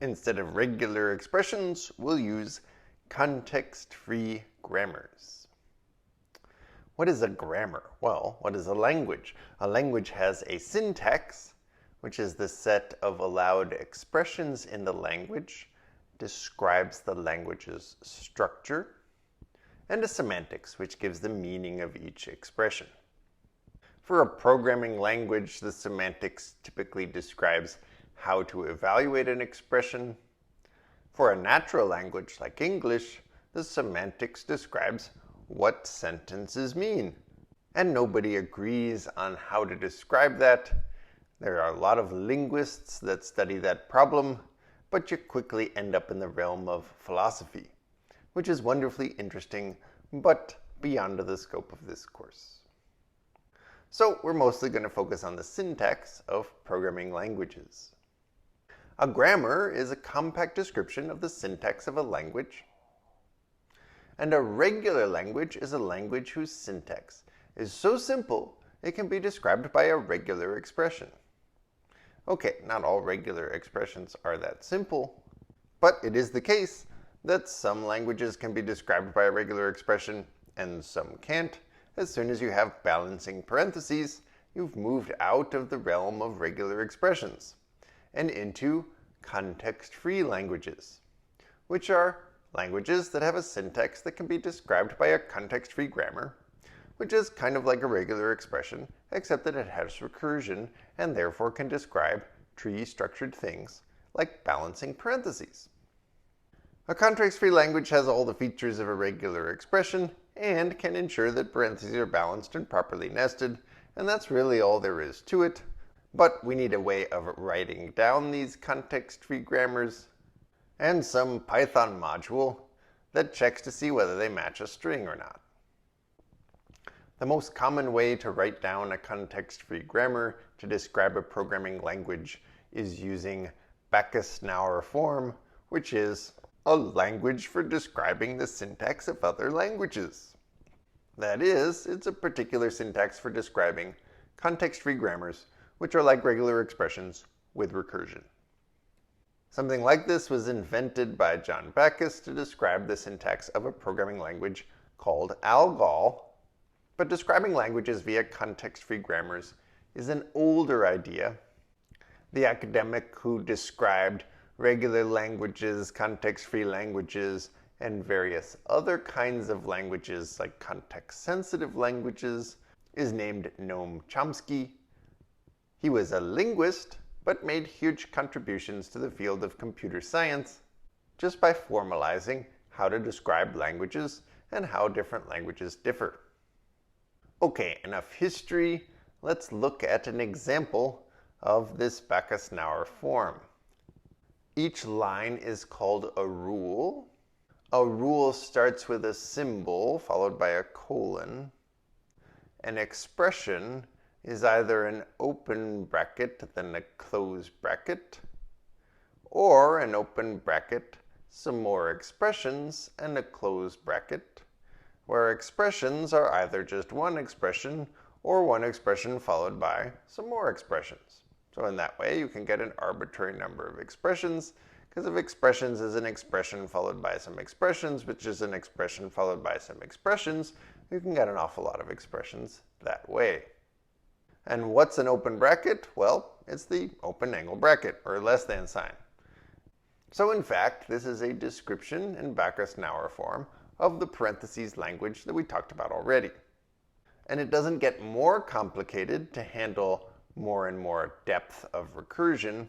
Instead of regular expressions, we'll use context-free grammars. What is a grammar? Well, what is a language? A language has a syntax, which is the set of allowed expressions in the language, describes the language's structure, and a semantics, which gives the meaning of each expression. For a programming language, the semantics typically describes how to evaluate an expression. For a natural language like English, the semantics describes what sentences mean. And nobody agrees on how to describe that. There are a lot of linguists that study that problem, but you quickly end up in the realm of philosophy, which is wonderfully interesting, but beyond the scope of this course. So we're mostly going to focus on the syntax of programming languages. A grammar is a compact description of the syntax of a language, and a regular language is a language whose syntax is so simple it can be described by a regular expression. Okay, not all regular expressions are that simple, but it is the case that some languages can be described by a regular expression and some can't. As soon as you have balancing parentheses, you've moved out of the realm of regular expressions and into context-free languages, which are languages that have a syntax that can be described by a context-free grammar, which is kind of like a regular expression, except that it has recursion and therefore can describe tree-structured things like balancing parentheses. A context-free language has all the features of a regular expression and can ensure that parentheses are balanced and properly nested, and that's really all there is to it. But we need a way of writing down these context-free grammars and some Python module that checks to see whether they match a string or not. The most common way to write down a context-free grammar to describe a programming language is using Backus-Naur form, which is a language for describing the syntax of other languages. That is, it's a particular syntax for describing context-free grammars, which are like regular expressions with recursion. Something like this was invented by John Backus to describe the syntax of a programming language called ALGOL, but describing languages via context-free grammars is an older idea. The academic who described regular languages, context-free languages, and various other kinds of languages like context-sensitive languages is named Noam Chomsky. He was a linguist, but made huge contributions to the field of computer science just by formalizing how to describe languages and how different languages differ. Okay, enough history. Let's look at an example of this Backus-Naur form. Each line is called a rule. A rule starts with a symbol followed by a colon. An expression is either an open bracket, then a close bracket, or an open bracket, some more expressions, and a close bracket, where expressions are either just one expression or one expression followed by some more expressions. So in that way, you can get an arbitrary number of expressions, because if expressions is an expression followed by some expressions, which is an expression followed by some expressions, you can get an awful lot of expressions that way. And what's an open bracket? Well, it's the open angle bracket, or less than sign. So in fact, this is a description in Backus-Naur form of the parentheses language that we talked about already. And it doesn't get more complicated to handle more and more depth of recursion.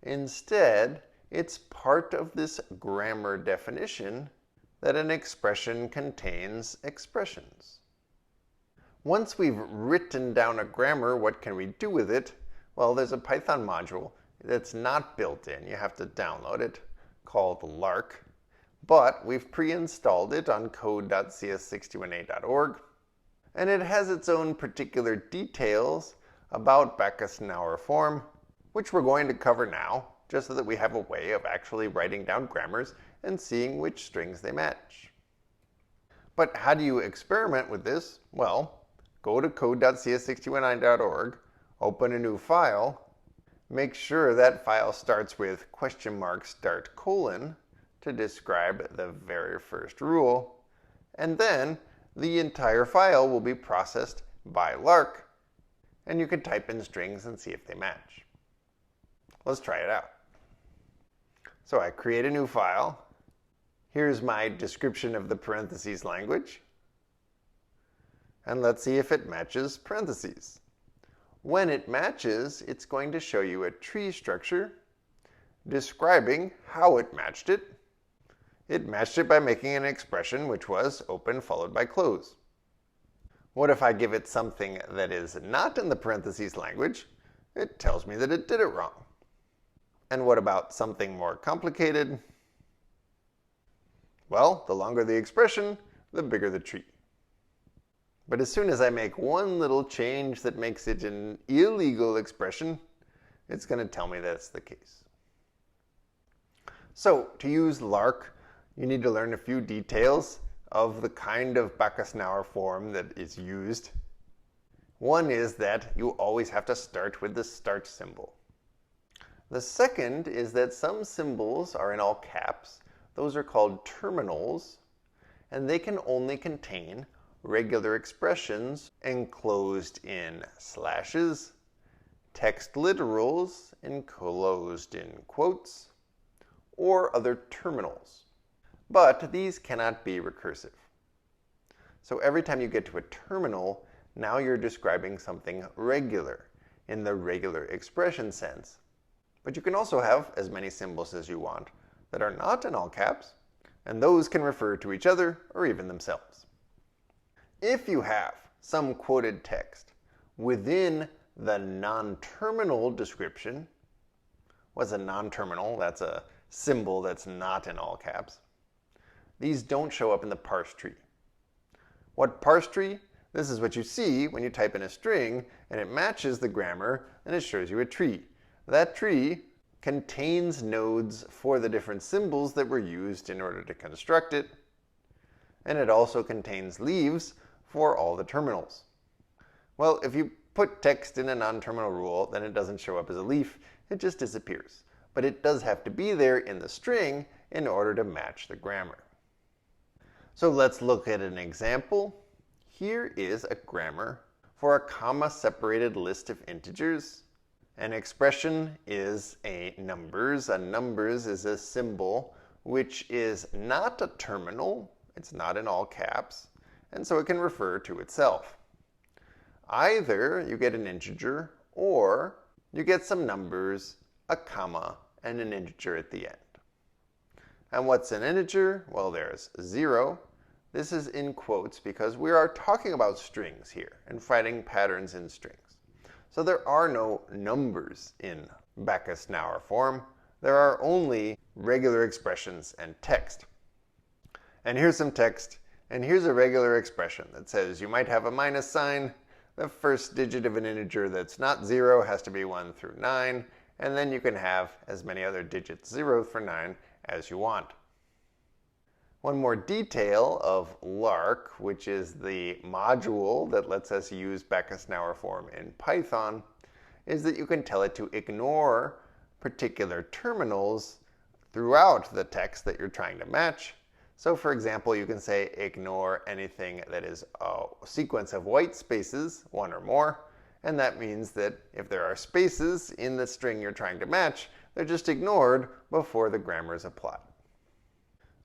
Instead, it's part of this grammar definition that an expression contains expressions. Once we've written down a grammar, what can we do with it? Well, there's a Python module that's not built in. You have to download it, called Lark. But we've pre-installed it on code.cs61a.org. And it has its own particular details about Backus-Naur form, which we're going to cover now, just so that we have a way of actually writing down grammars and seeing which strings they match. But how do you experiment with this? Well, go to code.cs61a.org, open a new file, make sure that file starts with $start colon to describe the very first rule, and then the entire file will be processed by Lark, and you can type in strings and see if they match. Let's try it out. So I create a new file. Here's my description of the parentheses language. And let's see if it matches parentheses. When it matches, it's going to show you a tree structure describing how it matched it. It matched it by making an expression which was open followed by close. What if I give it something that is not in the parentheses language? It tells me that it did it wrong. And what about something more complicated? Well, the longer the expression, the bigger the tree. But as soon as I make one little change that makes it an illegal expression, it's going to tell me that's the case. So, to use Lark, you need to learn a few details of the kind of Backus-Naur form that is used. One is that you always have to start with the start symbol. The second is that some symbols are in all caps. Those are called terminals, and they can only contain regular expressions enclosed in slashes, text literals enclosed in quotes, or other terminals. But these cannot be recursive. So every time you get to a terminal, now you're describing something regular in the regular expression sense. But you can also have as many symbols as you want that are not in all caps, and those can refer to each other or even themselves. If you have some quoted text within the non-terminal description, what's a non-terminal? That's a symbol that's not in all caps. These don't show up in the parse tree. What parse tree? This is what you see when you type in a string and it matches the grammar and it shows you a tree. That tree contains nodes for the different symbols that were used in order to construct it, and it also contains leaves for all the terminals. Well, if you put text in a non-terminal rule, then it doesn't show up as a leaf, it just disappears. But it does have to be there in the string in order to match the grammar. So let's look at an example. Here is a grammar for a comma-separated list of integers. An expression is a numbers. A numbers is a symbol which is not a terminal. It's not in all caps, and so it can refer to itself. Either you get an integer or you get some numbers, a comma, and an integer at the end. And what's an integer? Well, there's 0. This is in quotes because we are talking about strings here and finding patterns in strings. So there are no numbers in Backus-Naur form. There are only regular expressions and text. And here's some text, and here's a regular expression that says you might have a minus sign. The first digit of an integer that's not 0 has to be 1 through 9, and then you can have as many other digits 0 through 9 as you want. One more detail of Lark, which is the module that lets us use Backus-Naur form in Python, is that you can tell it to ignore particular terminals throughout the text that you're trying to match. So for example, you can say ignore anything that is a sequence of white spaces, one or more, and that means that if there are spaces in the string you're trying to match, they're just ignored before the grammar is applied.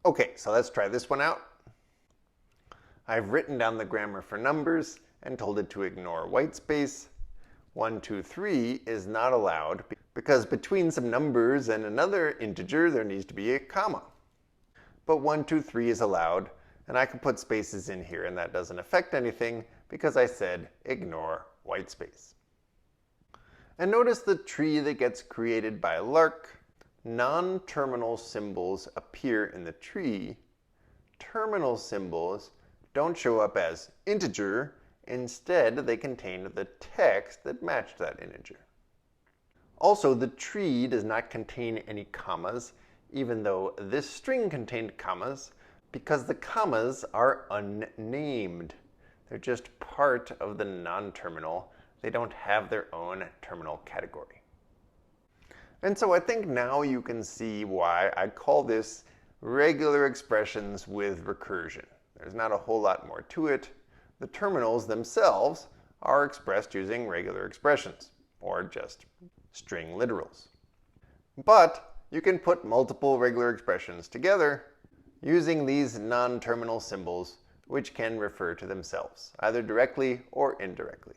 Okay, so let's try this one out. I've written down the grammar for numbers and told it to ignore white space. 1, 2, 3 is not allowed because between some numbers and another integer there needs to be a comma. But 1, 2, 3 is allowed, and I can put spaces in here and that doesn't affect anything because I said ignore white space. And notice the tree that gets created by Lark. Non-terminal symbols appear in the tree. Terminal symbols don't show up as integer. Instead, they contain the text that matched that integer. Also, the tree does not contain any commas, even though this string contained commas, because the commas are unnamed. They're just part of the non-terminal. They don't have their own terminal category. And so I think now you can see why I call this regular expressions with recursion. There's not a whole lot more to it. The terminals themselves are expressed using regular expressions, or just string literals. But you can put multiple regular expressions together using these non-terminal symbols, which can refer to themselves, either directly or indirectly.